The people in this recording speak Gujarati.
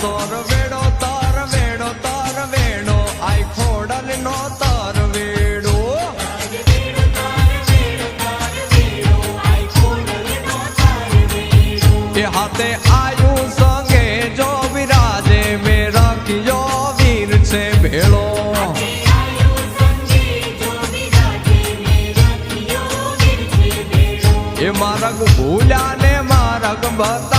તોર વેડો તાર વેડો તાર વેડો આઈ ખોડલ નો તાર વેડો એ હાથે આયુ સંગે જો વિરાજે મેં રાખ્યો વીર છે ભેળો એ મારગ ભૂલ્યા ને મારગ બતા